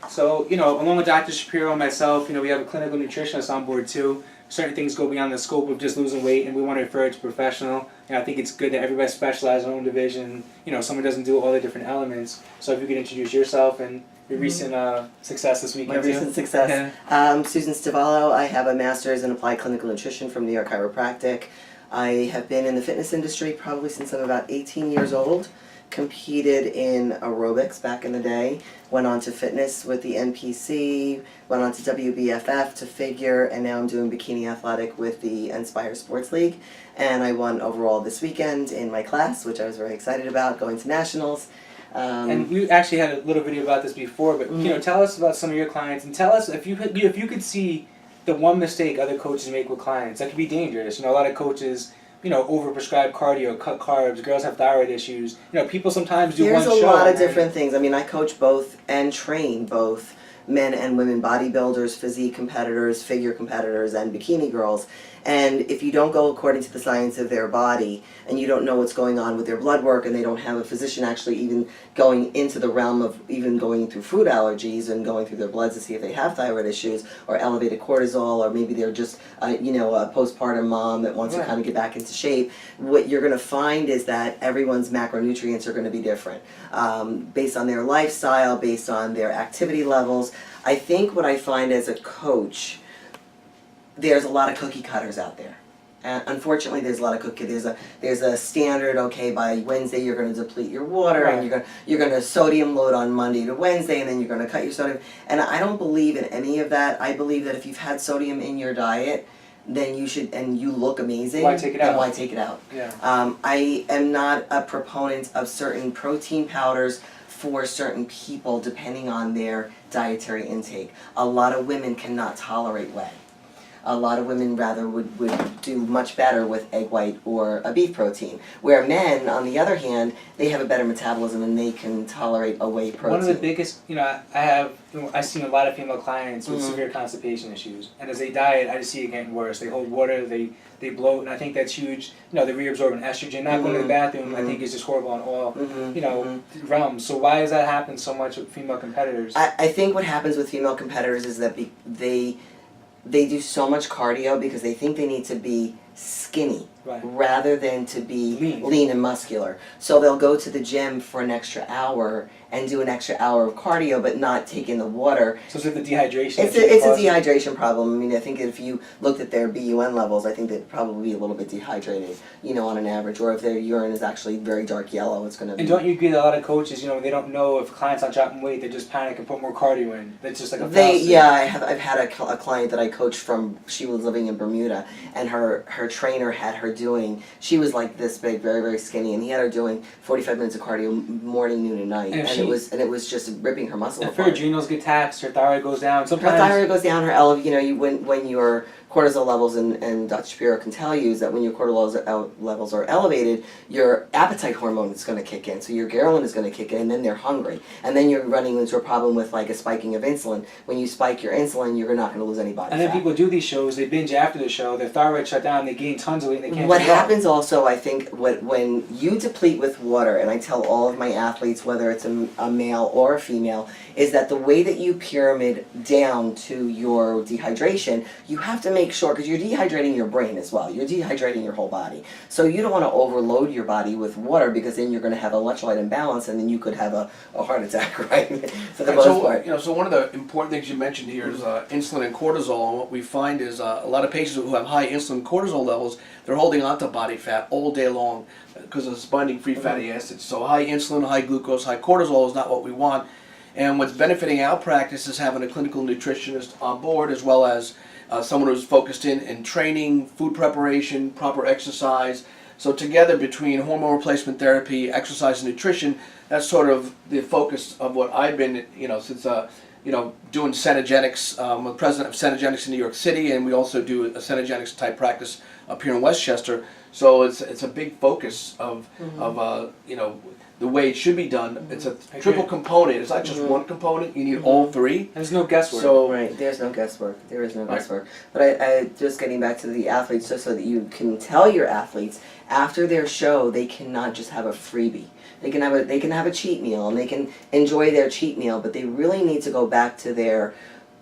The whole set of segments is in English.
So, along with Dr. Shapiro and myself, we have a clinical nutritionist on board too. Certain things go beyond the scope of just losing weight, and we want to refer it to professional. And I think it's good that everybody specializes in their own division. Someone doesn't do all the different elements. So if you could introduce yourself and your recent success this weekend. My recent success. Susan Stavallo. I have a master's in applied clinical nutrition from New York Chiropractic. I have been in the fitness industry probably since I'm about 18 years old. Competed in aerobics back in the day, went on to fitness with the NPC, went on to WBFF to figure, and now I'm doing bikini athletic with the Inspire Sports League. And I won overall this weekend in my class, which I was very excited about, going to nationals. And we actually had a little video about this before, but tell us about some of your clients, and tell us if you could see the one mistake other coaches make with clients that could be dangerous. A lot of coaches overprescribe cardio, cut carbs, girls have thyroid issues. People sometimes do one show. There's a lot of different things. I mean, I coach both and train both men and women bodybuilders, physique competitors, figure competitors, and bikini girls. And if you don't go according to the science of their body, and you don't know what's going on with their blood work, and they don't have a physician actually even going into the realm of even going through food allergies and going through their bloods to see if they have thyroid issues or elevated cortisol, or maybe they're just a postpartum mom that wants to kind of get back into shape, what you're going to find is that everyone's macronutrients are going to be different based on their lifestyle, based on their activity levels. I think what I find as a coach, there's a lot of cookie cutters out there. And unfortunately, there's a lot of cookie. There's a standard. Okay, by Wednesday you're going to deplete your water, and you're going to sodium load on Monday to Wednesday, and then you're going to cut your sodium. And I don't believe in any of that. I believe that if you've had sodium in your diet, then you should, and you look amazing. Why take it out? Then why take it out? Yeah. I am not a proponent of certain protein powders for certain people depending on their dietary intake. A lot of women cannot tolerate whey. A lot of women rather would do much better with egg white or a beef protein. Where men, on the other hand, they have a better metabolism and they can tolerate a whey protein. One of the biggest, I've seen a lot of female clients with severe constipation issues, and as they diet, I just see it getting worse. They hold water, they bloat, and I think that's huge. They're reabsorbing estrogen. Not going to the bathroom, I think, is just horrible on all realms. So why does that happen so much with female competitors? I think what happens with female competitors is that they do so much cardio because they think they need to be skinny rather than to be lean and muscular. So they'll go to the gym for an extra hour and do an extra hour of cardio but not take in the water. So is it the dehydration? It's a dehydration problem. I mean, I think if you looked at their BUN levels, I think they'd probably be a little bit dehydrated, on an average. Or if their urine is actually very dark yellow, it's going to be... And don't you agree that a lot of coaches, they don't know if clients aren't dropping weight, they just panic and put more cardio in. That's just like a fallacy. Yeah, I've had a client that I coached from, she was living in Bermuda, and her trainer had her doing, she was like this big, very, very skinny, and he had her doing 45 minutes of cardio morning, noon, and night. And it was just ripping her muscle apart. If her adrenals get taxed, her thyroid goes down. Sometimes her thyroid goes down. When your cortisol levels, and Dr. Shapiro can tell you, is that when your cortisol levels are elevated, your appetite hormone is going to kick in. So your ghrelin is going to kick in, and then they're hungry. And then you're running into a problem with like a spiking of insulin. When you spike your insulin, you're not going to lose any body fat. And then people do these shows, they binge after the show, their thyroid shut down, they gain tons of weight, and they can't What happens also, I think, when you deplete with water, and I tell all of my athletes, whether it's a male or a female, is that the way that you pyramid down to your dehydration, you have to make sure, because you're dehydrating your brain as well, you're dehydrating your whole body. So you don't want to overload your body with water, because then you're going to have electrolyte imbalance, and then you could have a heart attack, right? For the most part. So one of the important things you mentioned here is insulin and cortisol, and what we find is a lot of patients who have high insulin and cortisol levels, they're holding on to body fat all day long because of this binding free fatty acids. So high insulin, high glucose, high cortisol is not what we want. And what's benefiting our practice is having a clinical nutritionist on board, as well as someone who's focused in training, food preparation, proper exercise. So together, between hormone replacement therapy, exercise, and nutrition, that's sort of the focus of what I've been, since doing Senegenics. I'm the president of Senegenics in New York City, and we also do a Senegenics type practice up here in Westchester. So it's a big focus of you know, the way it should be done. It's a triple component. It's not just one component. You need all three. There's no guesswork. So Right, there's no guesswork. There is no Right. guesswork. But I just getting back to the athletes, just so that you can tell your athletes after their show, they cannot just have a freebie. They can have a cheat meal and they can enjoy their cheat meal, but they really need to go back to their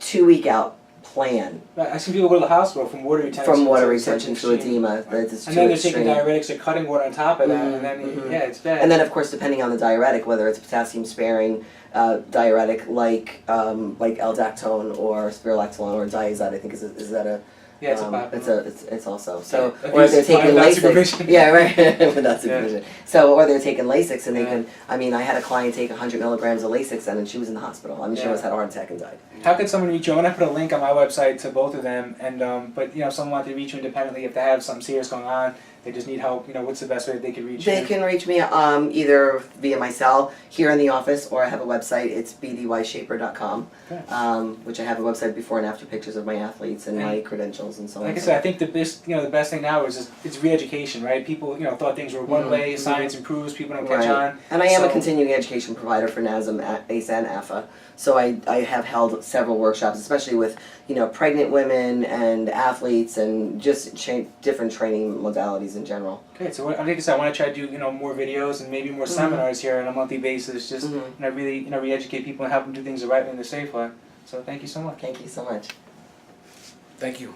2-week out plan. I've seen people go to the hospital from water retention. From water to such retention to extreme- edema, that is And too then they're extreme. taking diuretics, they're cutting water on top of that, and then yeah, it's bad. And then, of course, depending on the diuretic, whether it's potassium sparing diuretic like L-dactone or spirulactone or diazide, I think is that a yeah, it's a bop. it's also so, Yeah, or if they're abuse taking without Lasix, supervision. yeah, right, without Yeah. supervision. So, or they're taking Lasix, and they Yeah. can. I mean, I had a client take 100 milligrams of Lasix, and she was in the hospital. I mean, she Yeah. almost had a heart attack and died. How could someone reach you? I'm gonna put a link on my website to both of them, and but you know, if someone wanted to reach you independently, if they have something serious going on, they just need help. You know, what's the best way that they could reach They you? can reach me either via my cell here in the office, or I have a website. It's bdyshaper.com, Okay. which I have a website before and after pictures of my athletes and my credentials and so on. Like I said, I think the best thing now is just, it's re-education, right? People, you know, thought things were one way. Science improves, people don't catch Right. on. And I am a So- continuing education provider for NASM, ACE, and AFA. So I have held several workshops, especially with, you know, pregnant women and athletes and just different training modalities in general. Okay, so like I said, I want to try to do more videos and maybe more seminars here on a monthly basis. Just really re-educate people and help them do things the right way and the safe way. So thank you so much. Thank you so much. thank you.